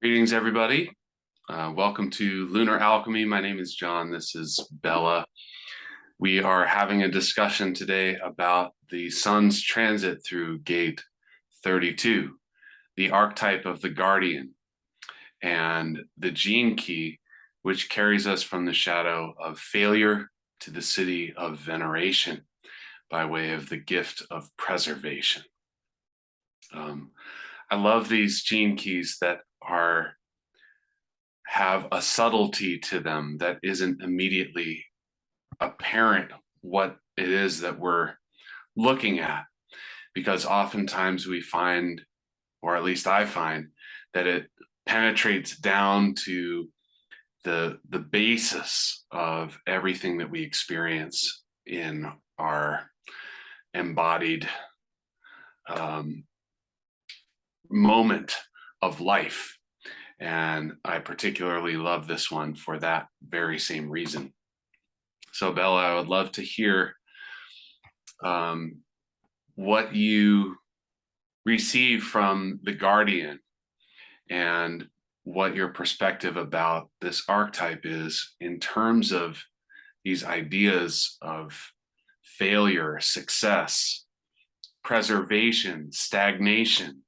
Greetings, everybody. Welcome to Lunar Alchemy. My name is John. This is Bella. We are having a discussion today about the sun's transit through gate 32, the archetype of the guardian, and the gene key, which carries us from the shadow of failure to the city of veneration by way of the gift of preservation. I love these gene keys that have a subtlety to them that isn't immediately apparent what it is that we're looking at, because oftentimes we find, or at least I find, that it penetrates down to the basis of everything that we experience in our embodied moment of life. And I particularly love this one for that very same reason. So, Bella, I would love to hear what you receive from the Guardian and what your perspective about this archetype is in terms of these ideas of failure, success, preservation, stagnation,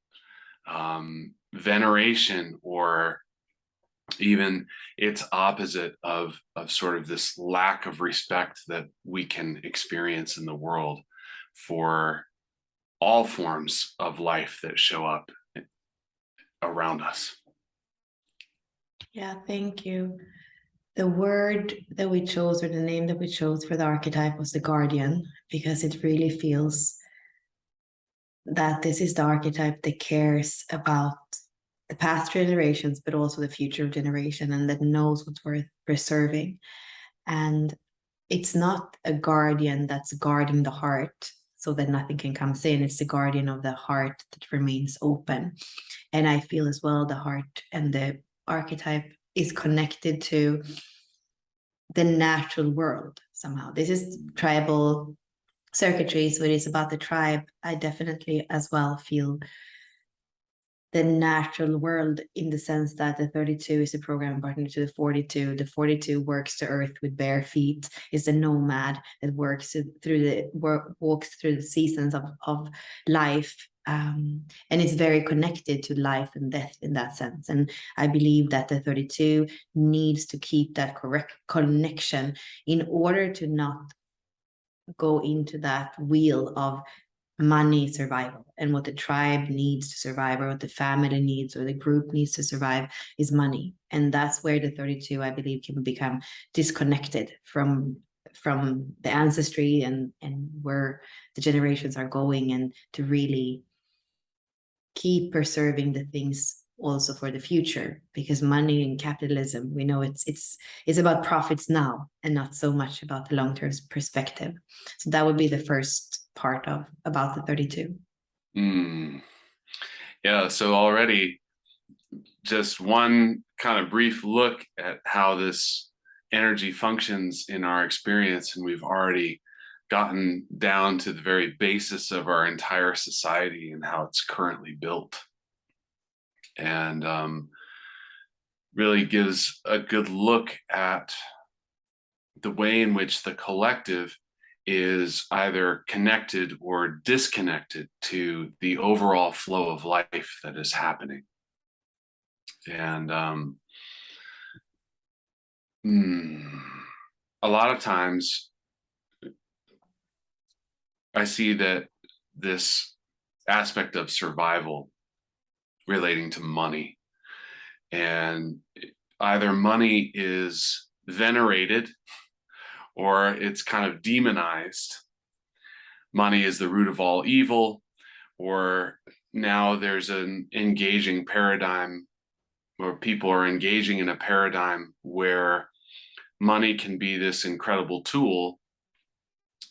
veneration, or even its opposite of sort of this lack of respect that we can experience in the world for all forms of life that show up around us. Yeah, thank you. The word that we chose, or the name that we chose for the archetype, was the guardian, because it really feels that this is the archetype that cares about the past generations, but also the future generation, and that knows what's worth preserving. And it's not a guardian that's guarding the heart so that nothing can come in. It's the guardian of the heart that remains open. And I feel as well the heart and the archetype is connected to the natural world somehow. This is tribal circuitry, so it is about the tribe. I definitely as well feel the natural world, in the sense that the 32 is a program partner to the 42. The 42 works the earth with bare feet, is a nomad that walks through the seasons of life, and is very connected to life and death in that sense. And I believe that the 32 needs to keep that correct connection in order to not go into that wheel of money survival. And what the tribe needs to survive, or what the family needs, or the group needs to survive, is money. And that's where the 32, I believe, can become disconnected from the ancestry and where the generations are going, and to really keep preserving the things also for the future, because money and capitalism, we know it's about profits now and not so much about the long-term perspective. So that would be the first part of about the 32. Yeah, so already just one kind of brief look at how this energy functions in our experience, and we've already gotten down to the very basis of our entire society and how it's currently built. And really gives a good look at the way in which the collective is either connected or disconnected to the overall flow of life that is happening. And a lot of times I see that this aspect of survival relating to money, and either money is venerated or it's kind of demonized. Money is the root of all evil, or now there's an engaging paradigm where people are engaging in a paradigm where money can be this incredible tool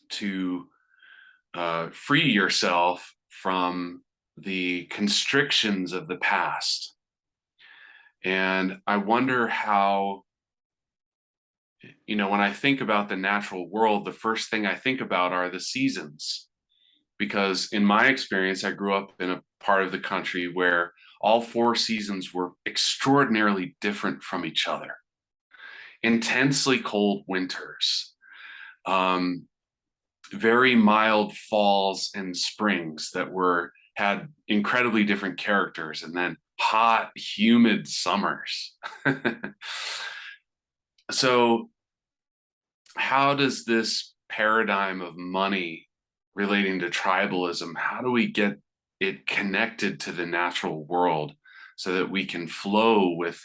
to free yourself from the constrictions of the past. And I wonder how, when I think about the natural world, the first thing I think about are the seasons. because in my experience, I grew up in a part of the country where all 4 seasons were extraordinarily different from each other. Intensely cold winters, um, very mild falls and springs that had incredibly different characters, and then hot, humid summers. So how does this paradigm of money relating to tribalism, how do we get it connected to the natural world so that we can flow with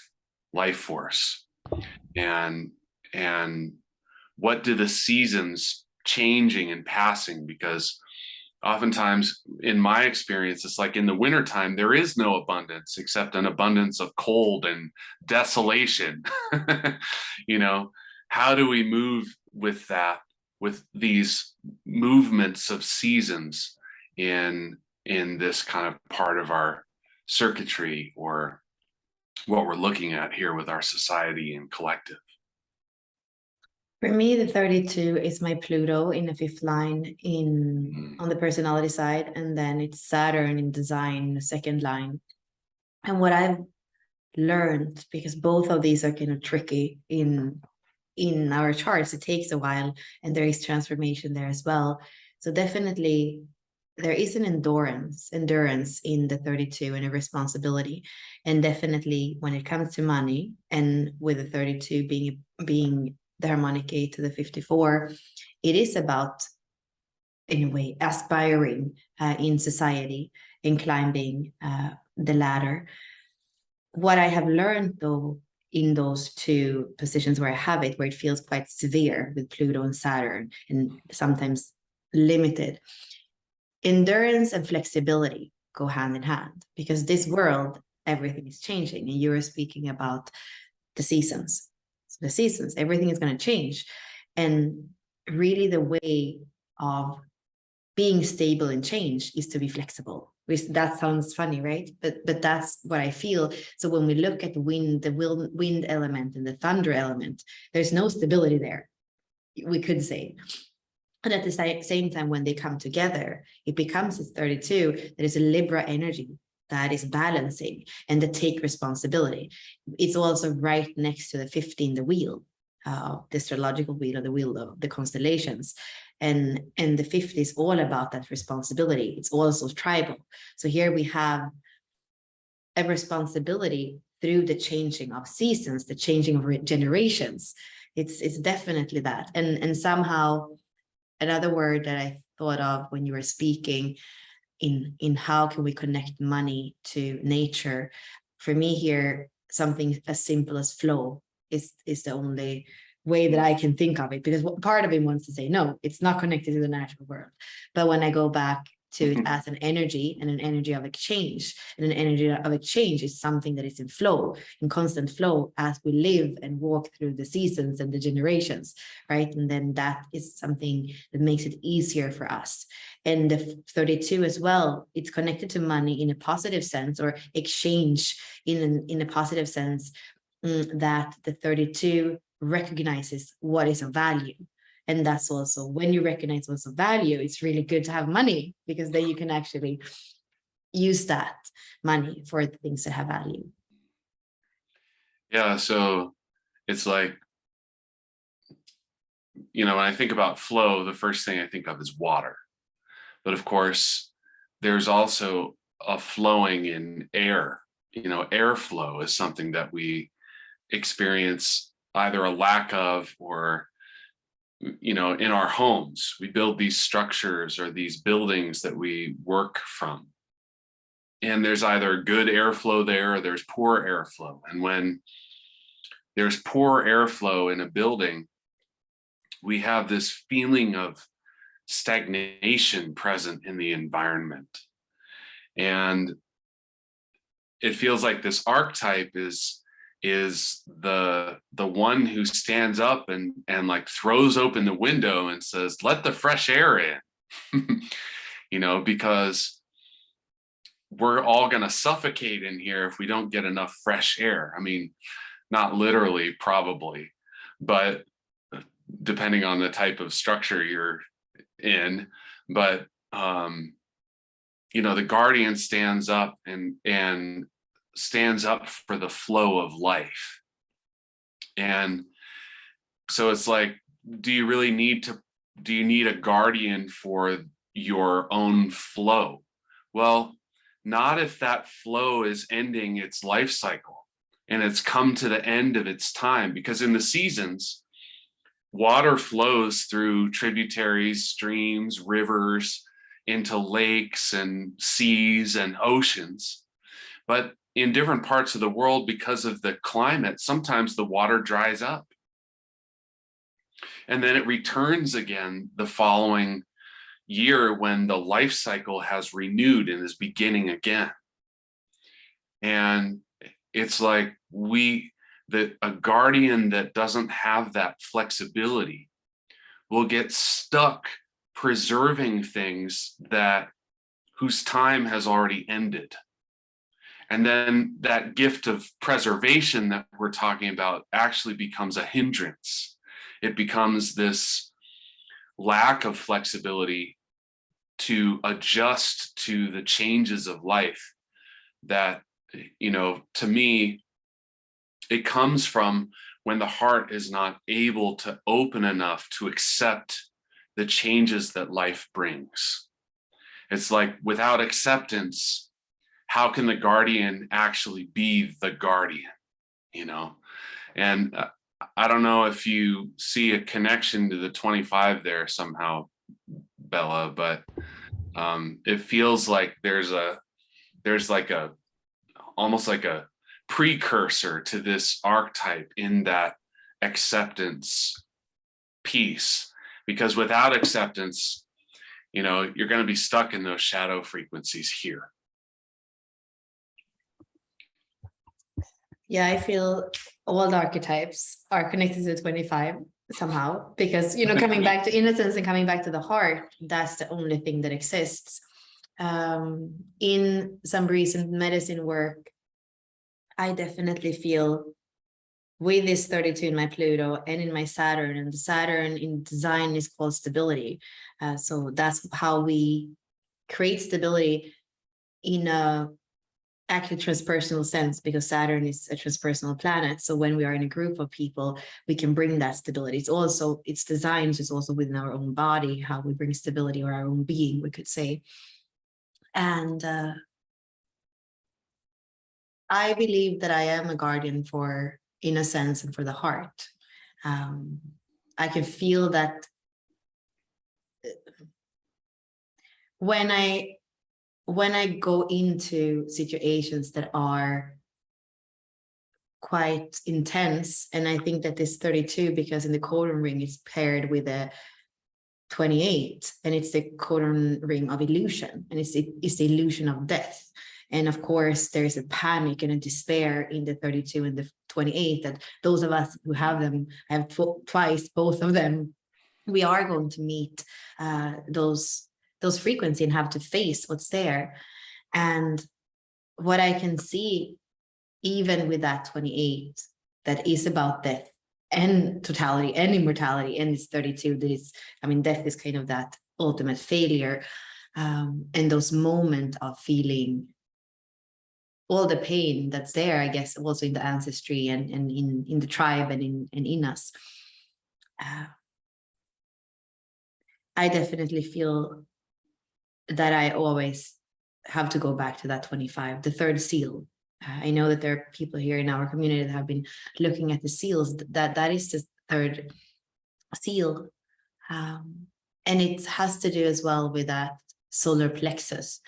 life force? And what do the seasons changing and passing? Because oftentimes in my experience, it's like in the wintertime, there is no abundance except an abundance of cold and desolation. You know, how do we move with that, with these movements of seasons in this kind of part of our circuitry, or what we're looking at here with our society and collective? For me, the 32 is my Pluto in the 5th line on the personality side, and then it's Saturn in design in the 2nd line. And what I've learned, because both of these are kind of tricky in our charts, it takes a while, and there is transformation there as well. So definitely there is an endurance in the 32 and a responsibility. And definitely when it comes to money, and with the 32 being the harmonic 8 to the 54, it is about, in a way, aspiring in society and climbing the ladder. What I have learned, though, in those 2 positions where I have it, where it feels quite severe with Pluto and Saturn, and sometimes limited, endurance and flexibility go hand in hand, because this world, everything is changing. And you were speaking about the seasons. So the seasons, everything is going to change. And really the way of being stable in change is to be flexible. That sounds funny, right? But that's what I feel. So when we look at the wind element and the thunder element, there's no stability there, we could say. And at the same time, when they come together, it becomes this 32. There is a Libra energy that is balancing and that take responsibility. It's also right next to the 15, the wheel, the astrological wheel, or the wheel of the constellations. And the 50 is all about that responsibility. It's also tribal. So here we have a responsibility through the changing of seasons, the changing of generations. It's definitely that. And somehow, another word that I thought of when you were speaking in how can we connect money to nature, for me here, something as simple as flow is the only way that I can think of it, because part of it wants to say, no, it's not connected to the natural world. But when I go back to it as an energy, and an energy of exchange, and an energy of exchange is something that is in flow, in constant flow, as we live and walk through the seasons and the generations, right? And then that is something that makes it easier for us. And the 32 as well, it's connected to money in a positive sense, or exchange in a positive sense, that the 32 recognizes what is of value. And that's also, when you recognize what's of value, it's really good to have money, because then you can actually use that money for the things that have value. Yeah, so it's like, when I think about flow, the first thing I think of is water. But of course, there's also a flowing in air. Airflow is something that we experience either a lack of, or in our homes, we build these structures or these buildings that we work from. And there's either good airflow there, or there's poor airflow. And when there's poor airflow in a building, we have this feeling of stagnation present in the environment. And it feels like this archetype is the one who stands up and like throws open the window and says, let the fresh air in. Because we're all going to suffocate in here if we don't get enough fresh air. I mean, not literally, probably, but depending on the type of structure you're in. But the guardian stands up and stands up for the flow of life. And so it's like, do you need a guardian for your own flow? Well, not if that flow is ending its life cycle and it's come to the end of its time, because in the seasons, water flows through tributaries, streams, rivers, into lakes and seas and oceans. But in different parts of the world, because of the climate, sometimes the water dries up. And then it returns again the following year when the life cycle has renewed and is beginning again. And it's like a guardian that doesn't have that flexibility will get stuck preserving things whose time has already ended. And then that gift of preservation that we're talking about actually becomes a hindrance. It becomes this lack of flexibility to adjust to the changes of life that, to me, it comes from when the heart is not able to open enough to accept the changes that life brings. It's like, without acceptance, how can the guardian actually be the guardian, And I don't know if you see a connection to the 25 there somehow, Bella, but it feels like there's almost like a precursor to this archetype in that acceptance piece, because without acceptance, you're going to be stuck in those shadow frequencies here. Yeah, I feel all the archetypes are connected to 25 somehow, because, coming back to innocence and coming back to the heart, that's the only thing that exists. In some recent medicine work, I definitely feel with this 32 in my Pluto and in my Saturn, and the Saturn in design is called stability. So that's how we create stability in a actually transpersonal sense, because Saturn is a transpersonal planet. So when we are in a group of people, we can bring that stability. It's designed just also within our own body, how we bring stability, or our own being, we could say. And I believe that I am a guardian for innocence and for the heart. I can feel that when I go into situations that are quite intense, and I think that this 32, because in the codon ring is paired with a 28, and it's the codon ring of illusion, and it's the illusion of death. And of course, there's a panic and a despair in the 32 and the 28, that those of us who have them, I have twice, both of them, we are going to meet those frequencies and have to face what's there. And what I can see, even with that 28, that is about death and totality and immortality, and this 32, death is kind of that ultimate failure, and those moments of feeling all the pain that's there, I guess, also in the ancestry and in the tribe and in us. I definitely feel that I always have to go back to that 25, the third seal. I know that there are people here in our community that have been looking at the seals. That is the third seal. And it has to do as well with that solar plexus,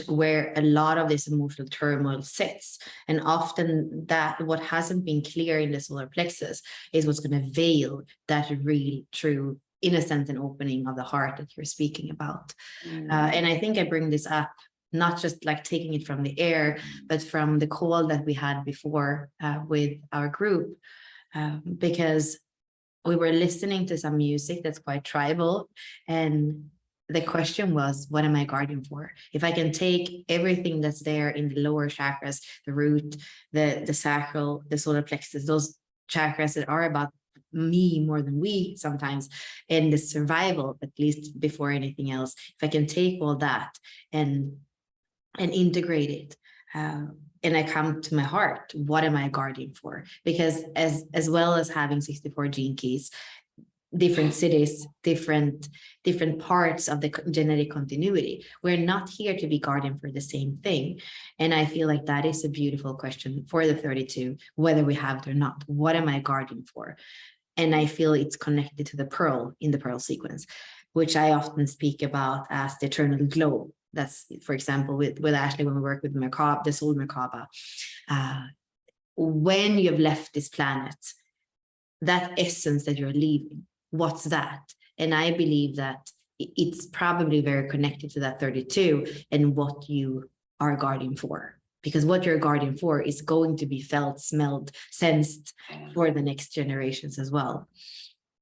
where a lot of this emotional turmoil sits. And often that what hasn't been clear in the solar plexus is what's going to veil that real, true innocence and opening of the heart that you're speaking about. And I think I bring this up, not just like taking it from the air, but from the call that we had before with our group, because we were listening to some music that's quite tribal, and the question was, what am I guardian for? If I can take everything that's there in the lower chakras, the root, the sacral, the solar plexus, those chakras that are about me more than we sometimes, and the survival, at least before anything else, if I can take all that and integrate it, and I come to my heart, what am I a guardian for? Because as well as having 64 gene keys, different cities, different parts of the genetic continuity, we're not here to be guardian for the same thing. And I feel like that is a beautiful question for the 32, whether we have it or not. What am I a guardian for? And I feel it's connected to the pearl in the pearl sequence, which I often speak about as the eternal glow. That's, for example, with Ashley, when we work with Merkaba, the soul Merkaba, when you've left this planet, that essence that you're leaving, what's that? And I believe that it's probably very connected to that 32 and what you are guarding for, because what you're guarding for is going to be felt, smelled, sensed for the next generations as well.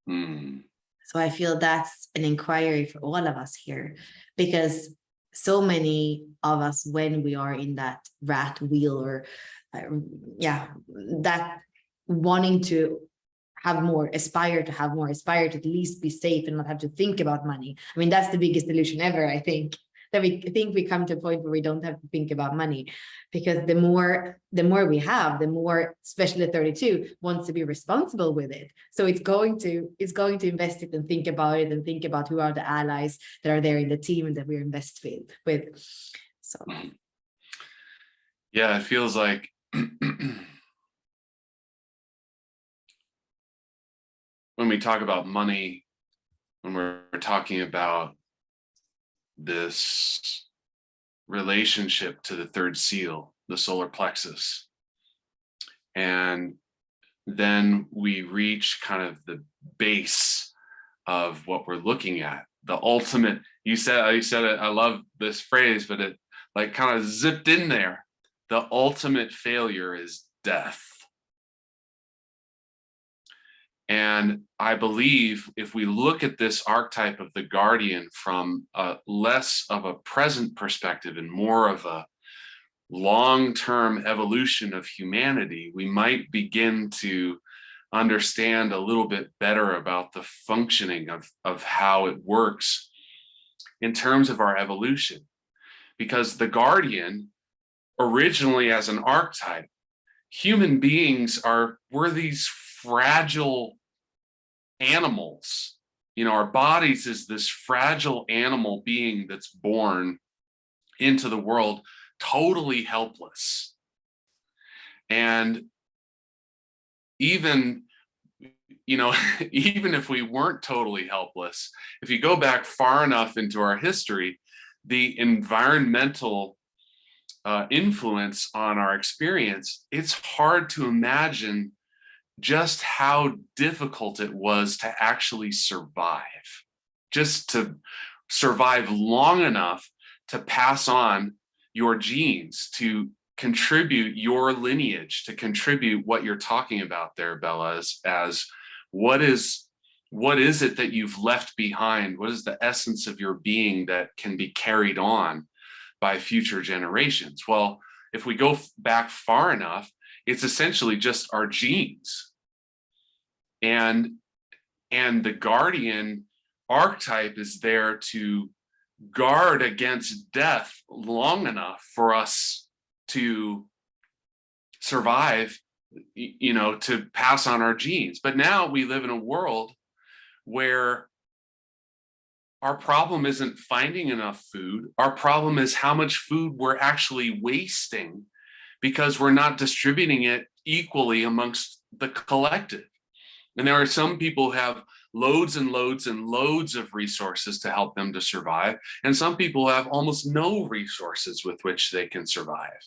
So I feel that's an inquiry for all of us here, because so many of us, when we are in that rat wheel, or that wanting to have more, aspire to have more, aspire to at least be safe and not have to think about money. I mean, that's the biggest illusion ever, I think, that we think we come to a point where we don't have to think about money, because the more we have, the more, especially the 32 wants to be responsible with it. So it's going to invest it and think about it, and think about who are the allies that are there in the team and that we're invested with. So yeah, it feels like when we talk about money, when we're talking about this relationship to the third seal, the solar plexus, and then we reach kind of the base of what we're looking at, the ultimate. You said it, I love this phrase, but it like kind of zipped in there. The ultimate failure is death. And I believe if we look at this archetype of the guardian from a less of a present perspective and more of a long-term evolution of humanity, we might begin to understand a little bit better about the functioning of how it works in terms of our evolution. Because the guardian, originally as an archetype, human beings we're these fragile animals. You know, our bodies is this fragile animal being that's born into the world totally helpless. And even, you know, even if we weren't totally helpless, if you go back far enough into our history, the environmental influence on our experience, it's hard to imagine just how difficult it was to actually survive, just to survive long enough to pass on your genes, to contribute your lineage, to contribute what you're talking about there, Bella, as what is it that you've left behind? What is the essence of your being that can be carried on by future generations? Well, if we go back far enough, it's essentially just our genes. And the guardian archetype is there to guard against death long enough for us to survive, you know, to pass on our genes. But now we live in a world where our problem isn't finding enough food. Our problem is how much food we're actually wasting because we're not distributing it equally amongst the collective. And there are some people who have loads and loads and loads of resources to help them to survive. And some people have almost no resources with which they can survive.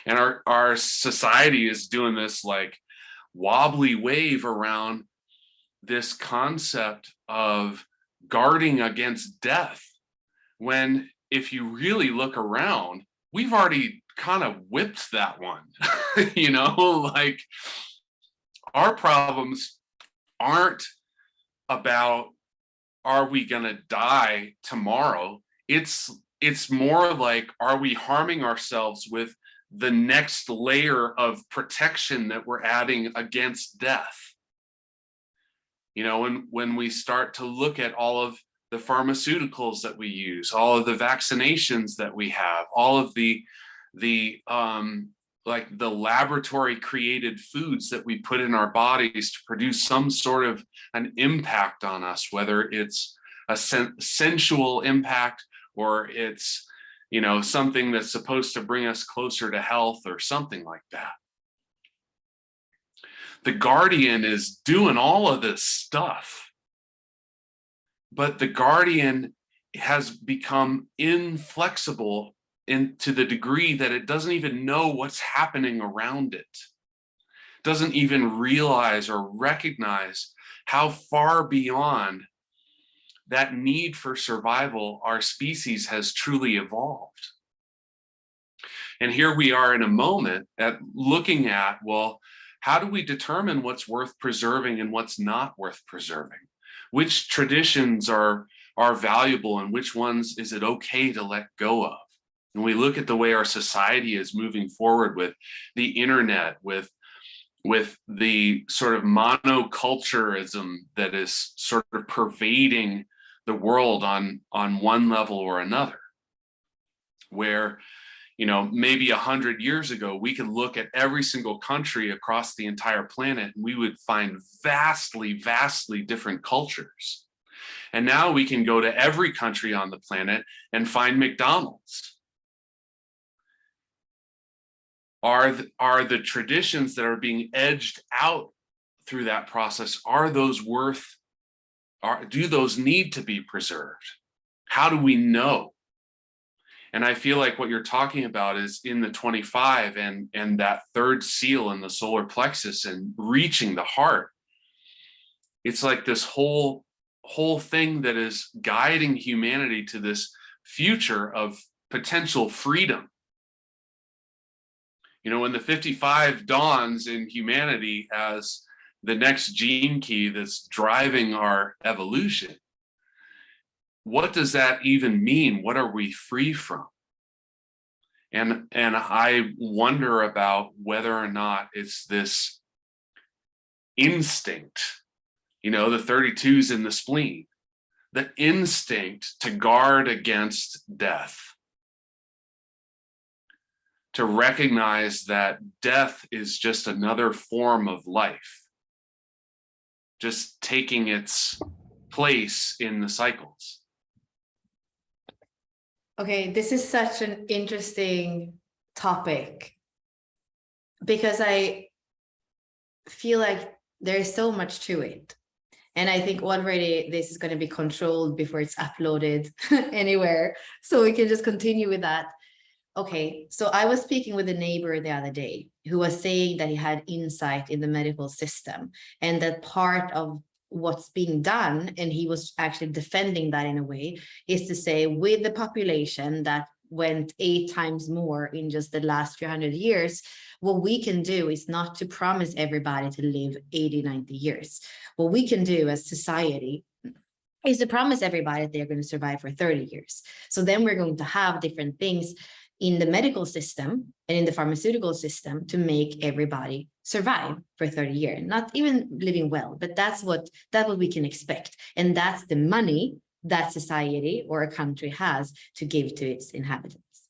And our society is doing this like wobbly wave around this concept of guarding against death, when if you really look around, we've already kind of whipped that one. You know, like our problems aren't about, are we going to die tomorrow? It's more like, are we harming ourselves with the next layer of protection that we're adding against death? You know, when we start to look at all of the pharmaceuticals that we use, all of the vaccinations that we have, all of the like the laboratory created foods that we put in our bodies to produce some sort of an impact on us, whether it's a sensual impact or it's, you know, something that's supposed to bring us closer to health or something like that. The guardian is doing all of this stuff, but the guardian has become inflexible to the degree that it doesn't even know what's happening around it, doesn't even realize or recognize how far beyond that need for survival our species has truly evolved. And here we are in a moment at looking at, well, how do we determine what's worth preserving and what's not worth preserving? Which traditions are valuable and which ones is it okay to let go of? And we look at the way our society is moving forward with the internet, with the sort of monoculturism that is sort of pervading the world on one level or another, where, you know, maybe 100 years ago, we could look at every single country across the entire planet and we would find vastly, vastly different cultures. And now we can go to every country on the planet and find McDonald's. Are the traditions that are being edged out through that process, are those worth, do those need to be preserved? How do we know? And I feel like what you're talking about is in the 25 and that third seal in the solar plexus and reaching the heart. It's like this whole thing that is guiding humanity to this future of potential freedom. You know, when the 55 dawns in humanity as the next gene key that's driving our evolution, what does that even mean? What are we free from? And I wonder about whether or not it's this instinct, you know, the 32's in the spleen, the instinct to guard against death, to recognize that death is just another form of life, just taking its place in the cycles. Okay, this is such an interesting topic because I feel like there's so much to it. And I think already this is going to be controlled before it's uploaded anywhere. So we can just continue with that. Okay, so I was speaking with a neighbor the other day who was saying that he had insight in the medical system and that part of what's being done, and he was actually defending that in a way, is to say with the population that went 8 times more in just the last few hundred years, what we can do is not to promise everybody to live 80, 90 years. What we can do as society is to promise everybody that they're going to survive for 30 years. So then we're going to have different things in the medical system and in the pharmaceutical system to make everybody survive for 30 years, not even living well, but that's what we can expect. And that's the money that society or a country has to give to its inhabitants.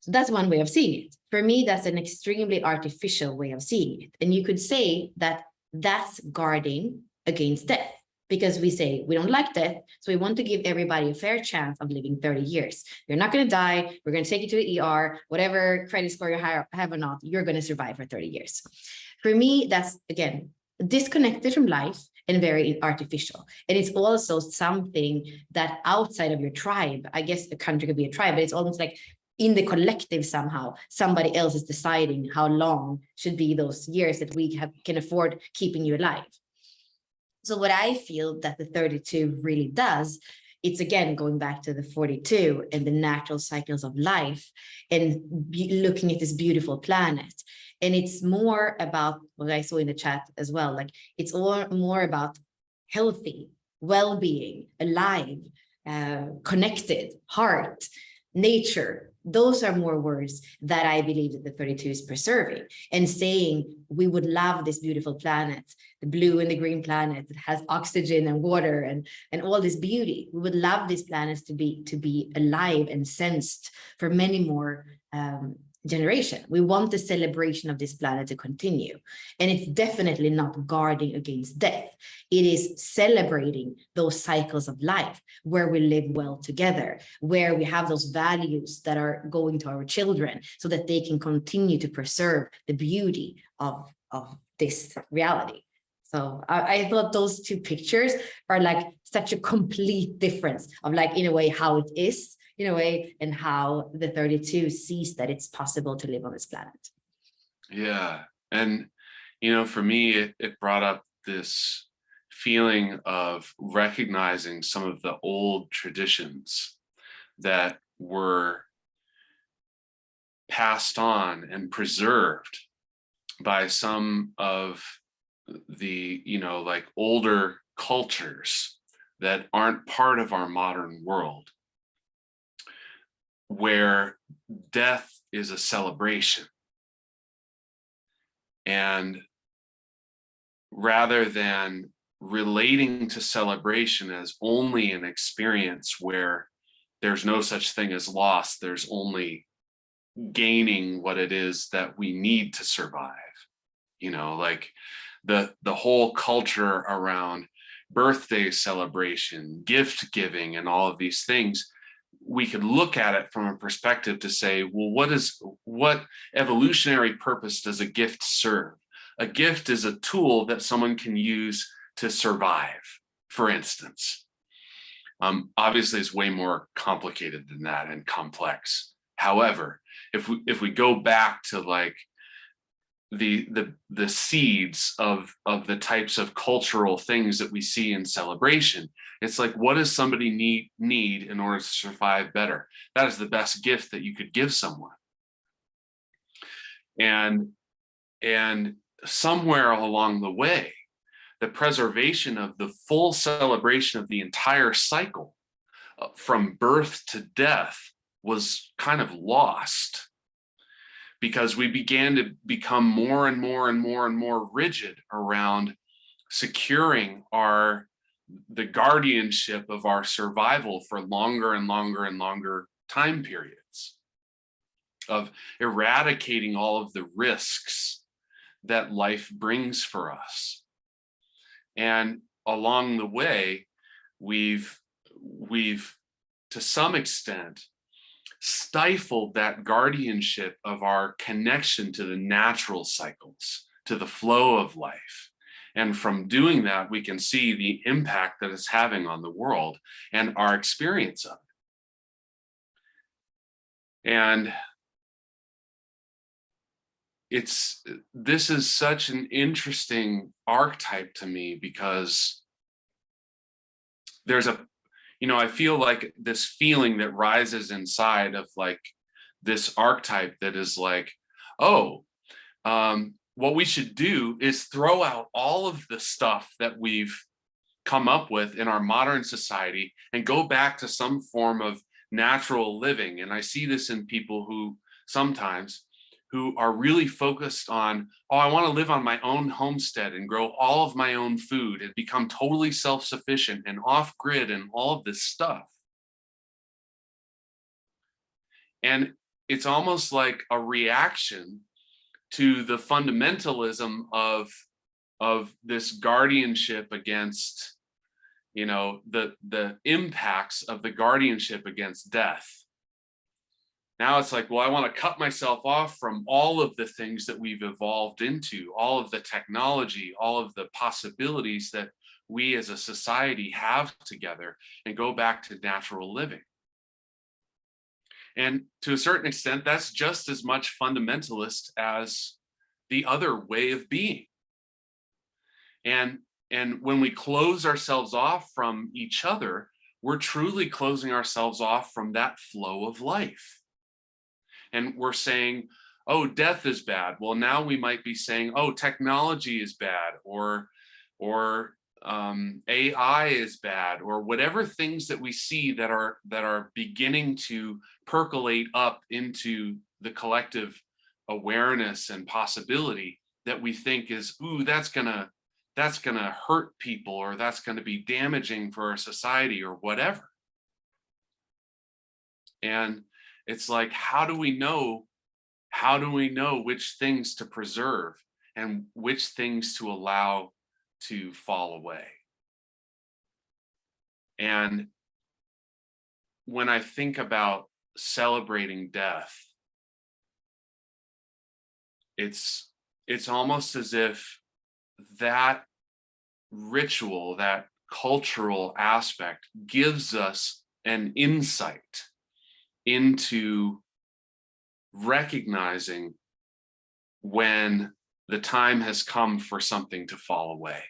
So that's one way of seeing it. For me, that's an extremely artificial way of seeing it. And you could say that that's guarding against death, because we say we don't like death, so we want to give everybody a fair chance of living 30 years. You're not going to die. We're going to take you to the ER, whatever credit score you have or not, you're going to survive for 30 years. For me, that's, again, disconnected from life and very artificial. And it's also something that outside of your tribe, I guess a country could be a tribe, but it's almost like in the collective somehow, somebody else is deciding how long should be those years that we can afford keeping you alive. So what I feel that the 32 really does, it's again going back to the 42 and the natural cycles of life and looking at this beautiful planet. And it's more about what I saw in the chat as well, like it's all more about healthy, well-being, alive, connected, heart, nature, those are more words that I believe that the 32 is preserving, and saying we would love this beautiful planet, the blue and the green planet that has oxygen and water and all this beauty. We would love these planets to be alive and sensed for many more generation. We want the celebration of this planet to continue. And it's definitely not guarding against death. It is celebrating those cycles of life where we live well together, where we have those values that are going to our children so that they can continue to preserve the beauty of this reality. So I thought those two pictures are like such a complete difference of, like, in a way, how it is, in a way, and how the 32 sees that it's possible to live on this planet. Yeah. And, for me, it brought up this feeling of recognizing some of the old traditions that were passed on and preserved by some of the, like older cultures that aren't part of our modern world, where death is a celebration. And rather than relating to celebration as only an experience where there's no such thing as loss, there's only gaining what it is that we need to survive. Like the whole culture around birthday celebration, gift giving, and all of these things, we could look at it from a perspective to say, well, what evolutionary purpose does a gift serve? A gift is a tool that someone can use to survive, for instance. Obviously, it's way more complicated than that and complex. However, if we go back to like the seeds of the types of cultural things that we see in celebration, it's like, what does somebody need in order to survive better? That is the best gift that you could give someone. And somewhere along the way, the preservation of the full celebration of the entire cycle from birth to death was kind of lost, because we began to become more and more and more and more rigid around securing the guardianship of our survival for longer and longer and longer time periods, of eradicating all of the risks that life brings for us. And along the way, we've to some extent stifled that guardianship of our connection to the natural cycles, to the flow of life. And from doing that, we can see the impact that it's having on the world and our experience of it. And this is such an interesting archetype to me, because there's I feel like this feeling that rises inside of like this archetype that is like, what we should do is throw out all of the stuff that we've come up with in our modern society and go back to some form of natural living. And I see this in people who are really focused on, I want to live on my own homestead and grow all of my own food and become totally self-sufficient and off-grid and all of this stuff. And it's almost like a reaction to the fundamentalism of this guardianship against, the impacts of the guardianship against death. Now it's like, well, I want to cut myself off from all of the things that we've evolved into, all of the technology, all of the possibilities that we as a society have together, and go back to natural living. And to a certain extent, that's just as much fundamentalist as the other way of being. And when we close ourselves off from each other, we're truly closing ourselves off from that flow of life. And we're saying, death is bad. Well, now we might be saying, technology is bad, or AI is bad, or whatever things that we see that are beginning to percolate up into the collective awareness and possibility that we think is, ooh, that's gonna hurt people, or that's gonna be damaging for our society, or whatever. And it's like, how do we know which things to preserve and which things to allow to fall away? And when I think about celebrating death, it's almost as if that ritual, that cultural aspect, gives us an insight into recognizing when the time has come for something to fall away.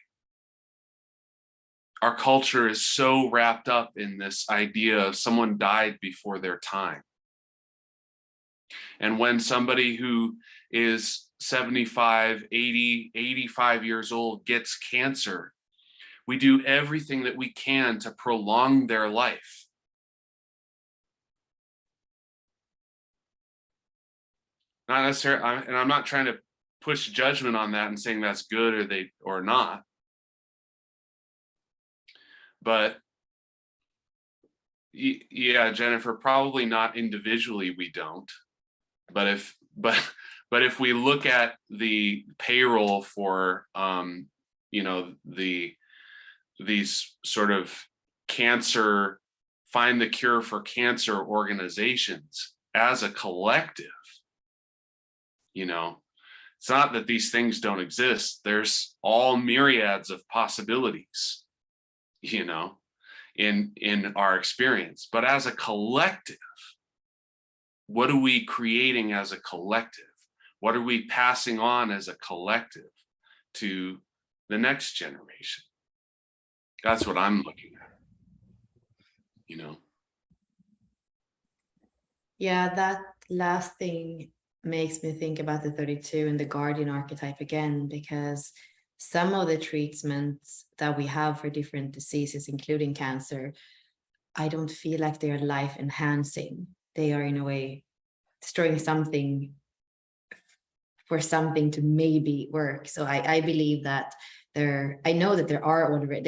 Our culture is so wrapped up in this idea of someone died before their time. And when somebody who is 75, 80, 85 years old gets cancer, we do everything that we can to prolong their life. Not necessarily, and I'm not trying to push judgment on that and saying that's good or not. But yeah, Jennifer, probably not individually, we don't. But if we look at the payroll for these sort of cancer, find the cure for cancer organizations as a collective, it's not that these things don't exist. There's all myriads of possibilities, in our experience. But as a collective, what are we creating as a collective? What are we passing on as a collective to the next generation? That's what I'm looking at, Yeah, that last thing makes me think about the 32 and the guardian archetype again, because some of the treatments that we have for different diseases, including cancer, I don't feel like they are life enhancing. They are in a way destroying something for something to maybe work. So I believe that I know that there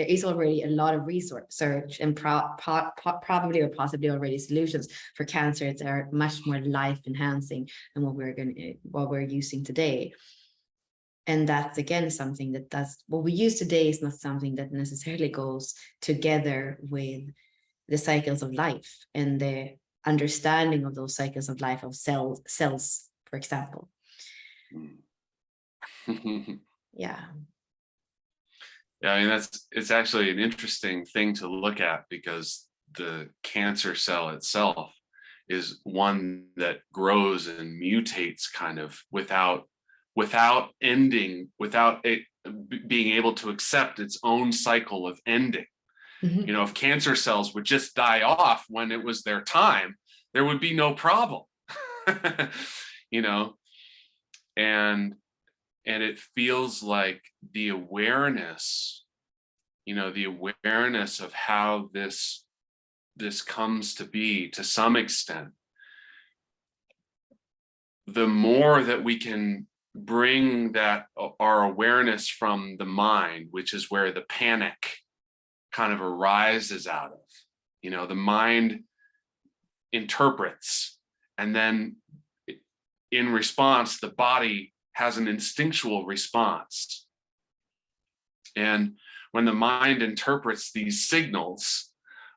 is already a lot of research and probably or possibly already solutions for cancer that are much more life enhancing than what we're using today. And that's again something that's what we use today is not something that necessarily goes together with the cycles of life and the understanding of those cycles of life of cells, for example. Yeah. Yeah, I mean, it's actually an interesting thing to look at, because the cancer cell itself is one that grows and mutates kind of without ending, without it being able to accept its own cycle of ending. Mm-hmm. If cancer cells would just die off when it was their time, there would be no problem. And it feels like the awareness of how this comes to be, to some extent, the more that we can bring that our awareness from the mind, which is where the panic kind of arises out of. The mind interprets, and then in response, the body has an instinctual response. And when the mind interprets these signals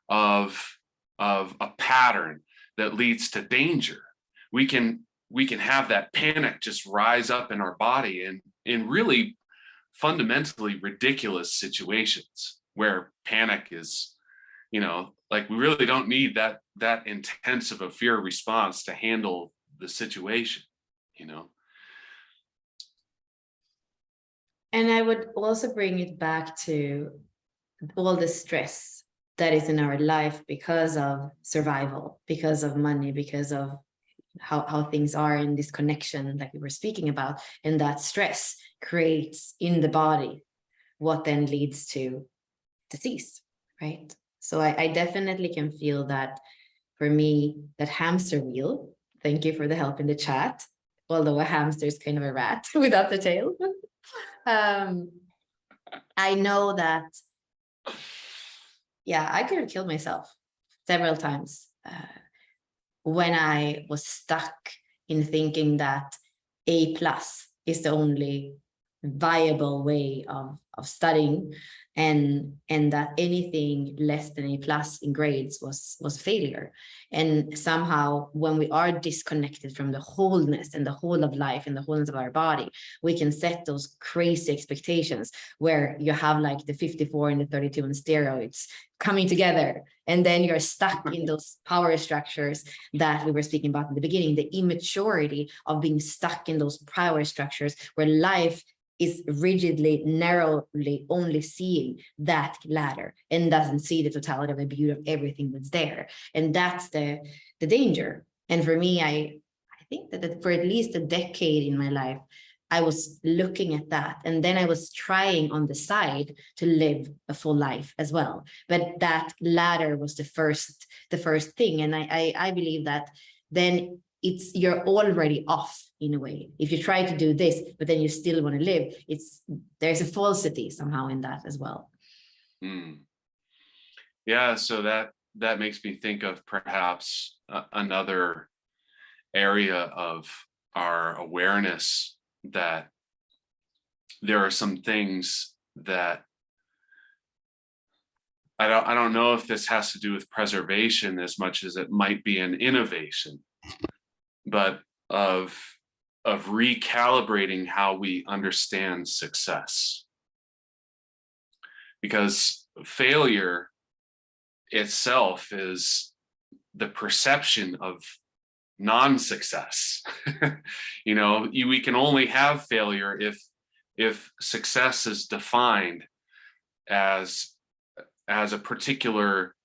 of a pattern that leads to danger, we can have that panic just rise up in our body in really fundamentally ridiculous situations where panic is, like, we really don't need that intense of a fear response to handle the situation. And I would also bring it back to all the stress that is in our life because of survival, because of money, because of how things are in this connection that we were speaking about. And that stress creates in the body what then leads to disease, right? So I definitely can feel that for me, that hamster wheel. Thank you for the help in the chat. Although a hamster is kind of a rat without the tail. I know that, yeah, I could have killed myself several times when I was stuck in thinking that A+ is the only viable way of studying, and that anything less than A+ in grades was failure. And somehow when we are disconnected from the wholeness and the whole of life and the wholeness of our body, we can set those crazy expectations where you have like the 54 and the 32 and steroids coming together, and then you're stuck in those power structures that we were speaking about in the beginning, the immaturity of being stuck in those power structures where life is rigidly, narrowly only seeing that ladder and doesn't see the totality of the beauty of everything that's there. And that's the danger. And for me, I think that for at least a decade in my life, I was looking at that, and then I was trying on the side to live a full life as well. But that ladder was the first thing, and I believe that then you're already off in a way. If you try to do this, but then you still want to live, there's a falsity somehow in that as well. Yeah, so that makes me think of perhaps another area of our awareness, that there are some things that I don't know if this has to do with preservation as much as it might be an innovation, but of recalibrating how we understand success. Because failure itself is the perception of non-success. You know, we can only have failure if success is defined as a particular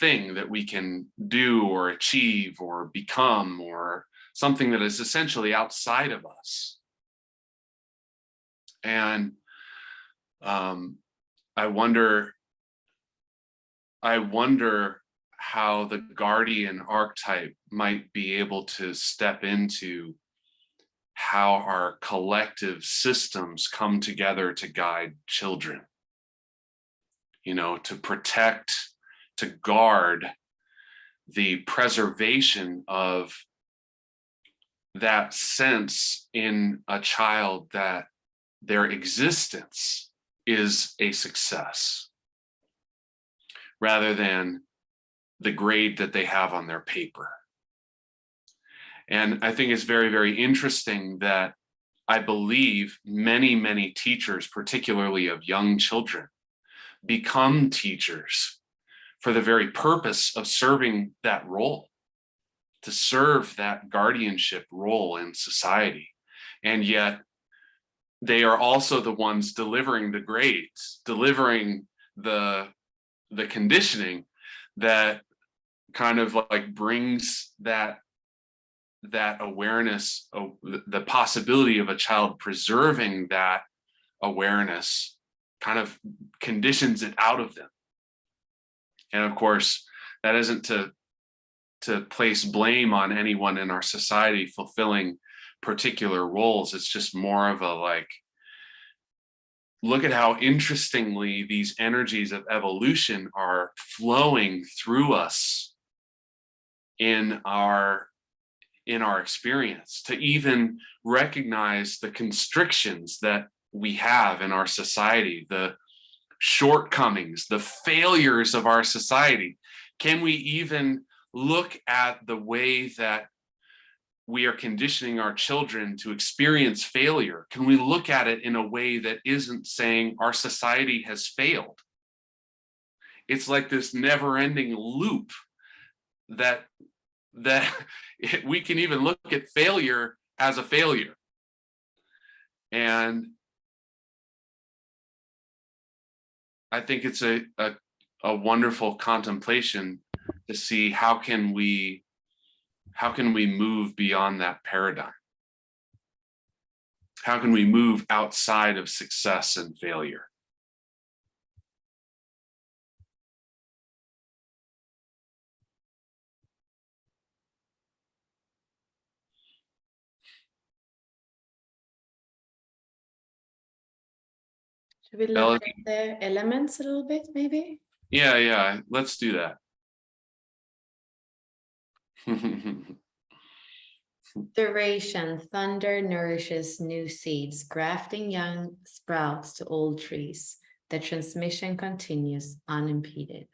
thing that we can do or achieve or become, or something that is essentially outside of us. And I wonder how the guardian archetype might be able to step into how our collective systems come together to guide children, you know, to protect, to guard the preservation of that sense in a child that their existence is a success, rather than the grade that they have on their paper. And I think it's very, very interesting that I believe many, many teachers, particularly of young children, become teachers for the very purpose of serving that role, to serve that guardianship role in society. And yet they are also the ones delivering the grades, delivering the conditioning that kind of like brings that awareness, the possibility of a child preserving that awareness, kind of conditions it out of them. And of course, that isn't to place blame on anyone in our society fulfilling particular roles. It's just more of a like, look at how interestingly these energies of evolution are flowing through us in our experience, to even recognize the constrictions that we have in our society, the shortcomings, the failures of our society. Can we even look at the way that we are conditioning our children to experience failure? Can we look at it in a way that isn't saying our society has failed? It's like this never-ending loop that we can even look at failure as a failure. And I think it's a wonderful contemplation to see how can we move beyond that paradigm? How can we move outside of success and failure? Should we look Bella, at the elements a little bit, maybe? yeah, let's do that. Duration. Thunder nourishes new seeds, grafting young sprouts to old trees. The transmission continues unimpeded.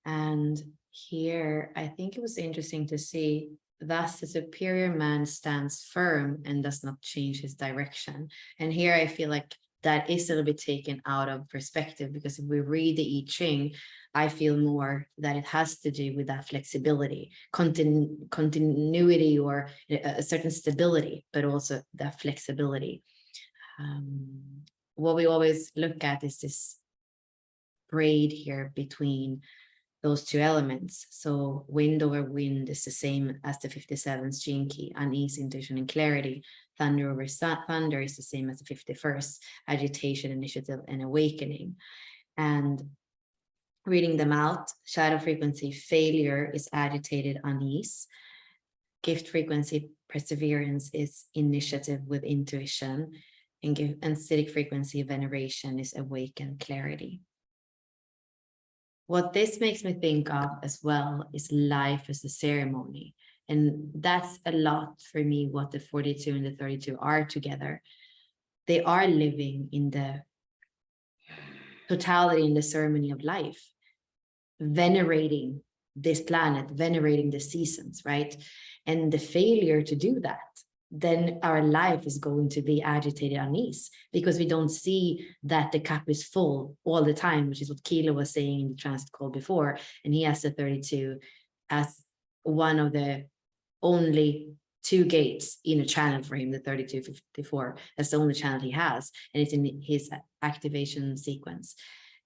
And here, I think it was interesting to see, thus the superior man stands firm and does not change his direction. And here I feel like that is a little bit taken out of perspective, because if we read the I Ching, I feel more that it has to do with that flexibility, continuity, or a certain stability, but also that flexibility. What we always look at is this braid here between those two elements. So wind over wind is the same as the 57th gene key, unease, intuition, and clarity. Thunder over thunder is the same as the 51st, agitation, initiative, and awakening. And reading them out, shadow frequency, failure is agitated unease. Gift frequency, perseverance is initiative with intuition. And acidic frequency, veneration is awakened clarity. What this makes me think of as well is life as a ceremony. And that's a lot for me what the 42 and the 32 are together. They are living in the totality, in the ceremony of life, venerating this planet, venerating the seasons, right? And the failure to do that, then our life is going to be agitated unease, because we don't see that the cup is full all the time, which is what Kilo was saying in the transit call before. And he has the 32 as one of the only two gates in a channel for him, the 3254. That's the only channel he has, and it's in his activation sequence.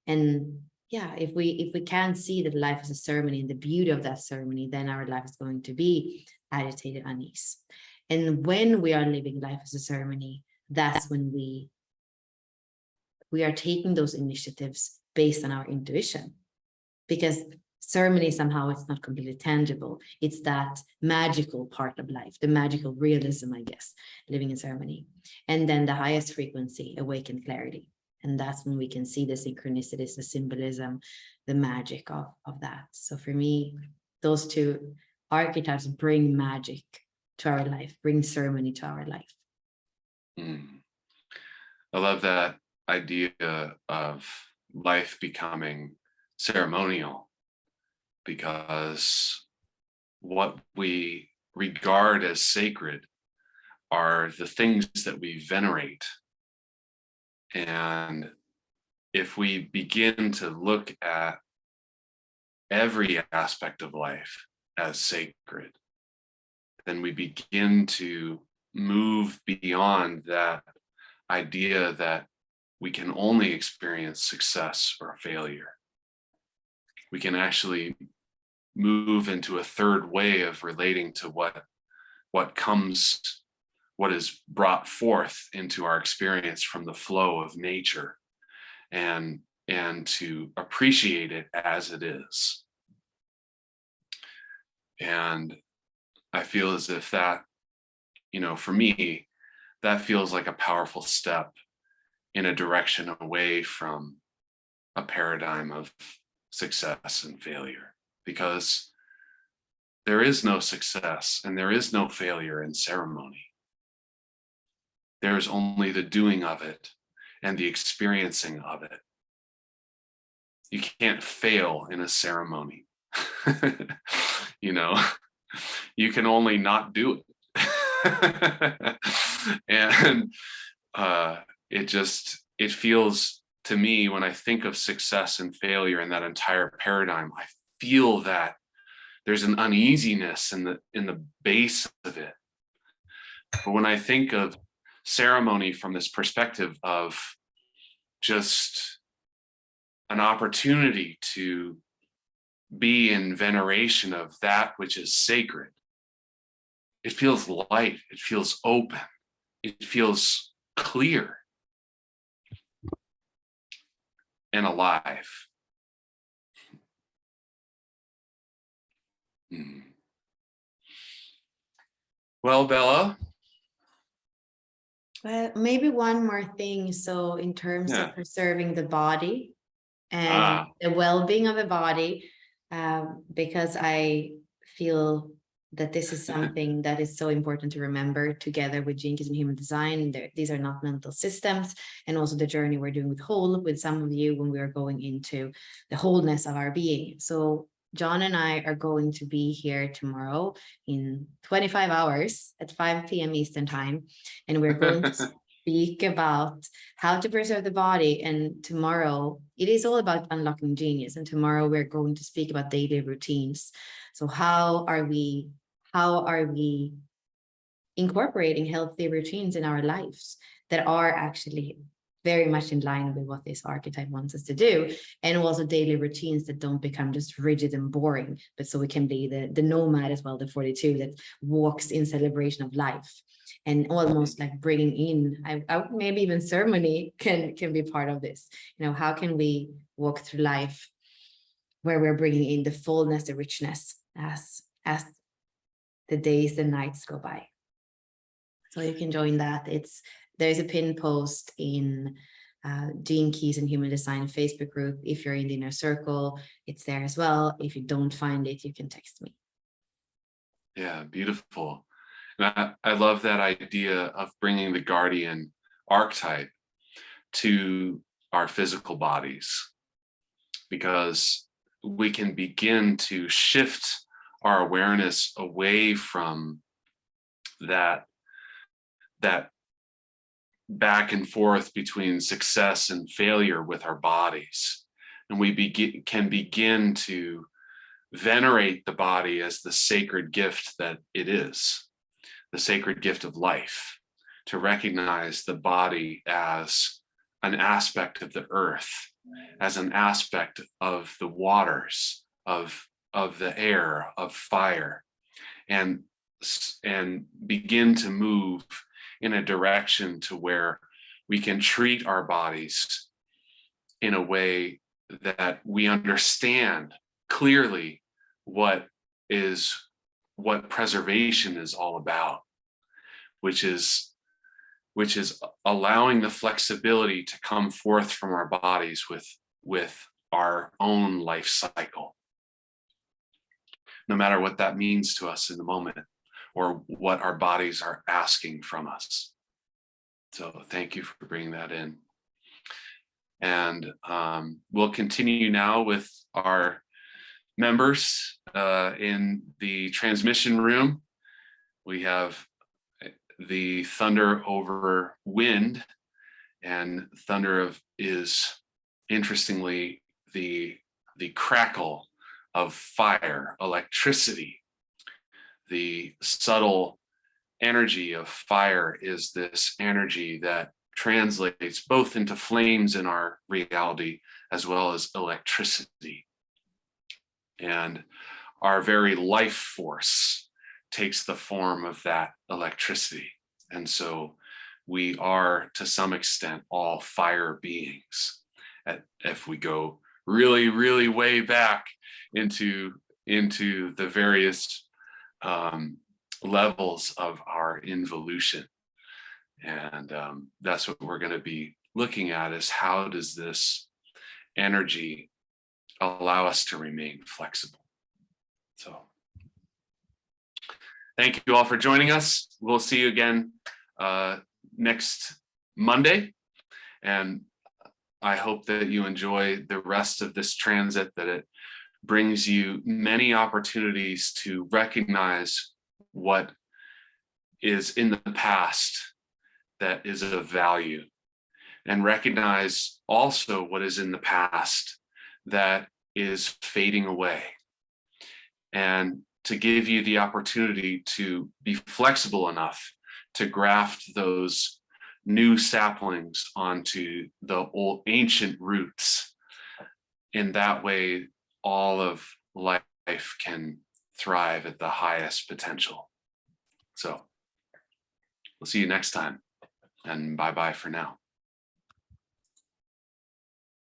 And yeah, if we can see that life is a ceremony and the beauty of that ceremony, then our life is going to be agitated unease. And when we are living life as a ceremony, that's when we are taking those initiatives based on our intuition. Because ceremony, somehow it's not completely tangible. It's that magical part of life, the magical realism, I guess, living in ceremony. And then the highest frequency, awakened clarity. And that's when we can see the synchronicities, the symbolism, the magic of that. So for me, those two archetypes bring magic to our life, bring ceremony to our life. I love that idea of life becoming ceremonial, because what we regard as sacred are the things that we venerate. And if we begin to look at every aspect of life as sacred, then we begin to move beyond that idea that we can only experience success or failure. We can actually move into a third way of relating to what comes, what is brought forth into our experience from the flow of nature, and to appreciate it as it is. And I feel as if that, for me, that feels like a powerful step in a direction away from a paradigm of success and failure, because there is no success and there is no failure in ceremony. There's only the doing of it and the experiencing of it. You can't fail in a ceremony. You can only not do it. And it feels to me, when I think of success and failure in that entire paradigm, I feel that there's an uneasiness in the base of it. But when I think of ceremony from this perspective of just an opportunity to be in veneration of that which is sacred, it feels light, it feels open, it feels clear and alive. Well, Bella, Well, maybe one more thing. So in terms Yeah. of preserving the body and Ah, the well-being of the body, because I feel that this is something that is so important to remember together with Gene Keys and human design. These are not mental systems, and also the journey we're doing with whole with some of you when we are going into the wholeness of our being. So John and I are going to be here tomorrow in 25 hours at 5 p.m. Eastern time, and we're going to speak about how to preserve the body. And tomorrow it is all about unlocking genius. And tomorrow we're going to speak about daily routines. So how are we incorporating healthy routines in our lives that are actually very much in line with what this archetype wants us to do, and also daily routines that don't become just rigid and boring, but so we can be the nomad as well, the 42 that walks in celebration of life, and almost like bringing in, I maybe even ceremony can be part of this. You know, how can we walk through life where we're bringing in the fullness, the richness as the days and nights go by. So you can join that. There's a pin post in Gene Keys and Human Design Facebook group. If you're in the inner circle, it's there as well. If you don't find it, you can text me. yeah, beautiful. And I love that idea of bringing the guardian archetype to our physical bodies, because we can begin to shift our awareness away from that back and forth between success and failure with our bodies. And we can begin to venerate the body as the sacred gift that it is, the sacred gift of life, to recognize the body as an aspect of the earth, as an aspect of the waters, of the air, of fire, and begin to move in a direction to where we can treat our bodies in a way that we understand clearly what preservation is all about, which is allowing the flexibility to come forth from our bodies with our own life cycle, no matter what that means to us in the moment or what our bodies are asking from us. So thank you for bringing that in. And we'll continue now with our members in the transmission room. We have the thunder over wind, and thunder is interestingly the crackle of fire, electricity. The subtle energy of fire is this energy that translates both into flames in our reality as well as electricity. And our very life force takes the form of that electricity. And so we are, to some extent, all fire beings. If we go really, really way back into the various levels of our involution. And that's what we're going to be looking at, is how does this energy allow us to remain flexible. So thank you all for joining us. We'll see you again next Monday. And I hope that you enjoy the rest of this transit, that it brings you many opportunities to recognize what is in the past that is of value, and recognize also what is in the past that is fading away, and to give you the opportunity to be flexible enough to graft those new saplings onto the old ancient roots. In that way, all of life can thrive at the highest potential. So we'll see you next time, and bye-bye for now.